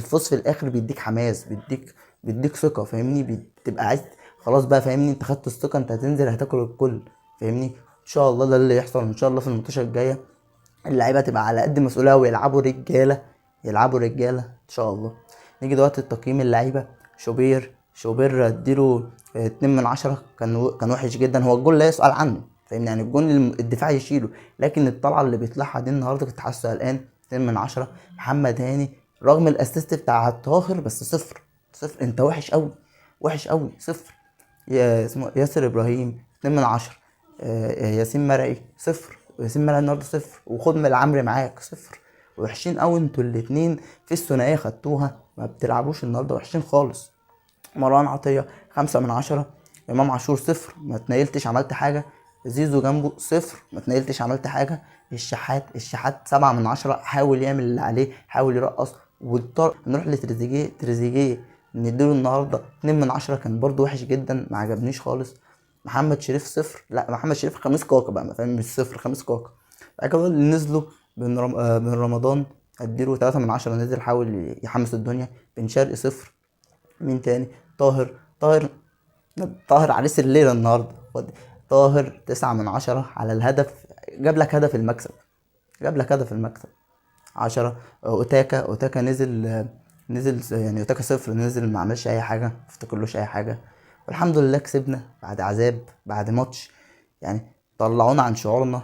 الفوز في الاخر بيديك حماس، بيديك ثقه، فاهمني؟ بتبقى عايز خلاص بقى، فاهمني؟ انت خدت الثقه، انت هتنزل هتاكل الكل، فاهمني؟ ان شاء الله ده اللي يحصل ان شاء الله في الماتشات الجايه. اللعيبه تبقى على قد مسؤوليه ويلعبوا رجاله، يلعبوا رجاله ان شاء الله. نيجي دلوقتي لتقييم اللعيبه. شوبير اديله 2/10. كان وحش جدا. هو الجول لا يسأل عنه، فاهمني؟ يعني الجول الدفاع يشيله، لكن الطلعه اللي بيطلعها دي النهارده كنت حاسه قلقان. 2/10. محمد هاني رغم الاسيست بتاع الطاهر بس صفر. صفر، انت وحش قوي، وحش قوي، صفر. اسمه ياسر ابراهيم 2/10. ياسين مرعي صفر. ياسين مرعي النهارده صفر. وخد من العمري معاك صفر. وحشين قوي انتوا الاتنين في الثنائيه خدتوها، ما بتلعبوش النهارده، وحشين خالص. مروان عطيه 5/10. امام عاشور صفر، ما تنيلتش عملت حاجه. زيزو جنبه صفر، ما تنيلتش عملت حاجه. الشحات 7/10. حاول يعمل اللي عليه، حاول يرقص. نروح تريزيجيه نديله النهارده 2/10. كان برضو وحش جدا، ما عجبنيش خالص. محمد شريف صفر. لا، محمد شريف خميس كاكا بقى، ما فاهم؟ مش صفر، خميس كاكا. بعد كده اللي نزلوا بن رمضان اديله 3/10. نزل حاول يحمس الدنيا. بن شرقي صفر. مين تاني؟ طاهر طاهر عريس الليلة النهاردة. طاهر 9/10 على الهدف. جاب لك هدف المكسب، جاب لك هدف المكسب. 10. اوتاكا نزل يعني. اوتاكا صفر، نزل ما عملش اي حاجة، ما افتكرلوش اي حاجة. والحمد لله كسبنا بعد عذاب، بعد ماتش يعني طلعونا عن شعورنا.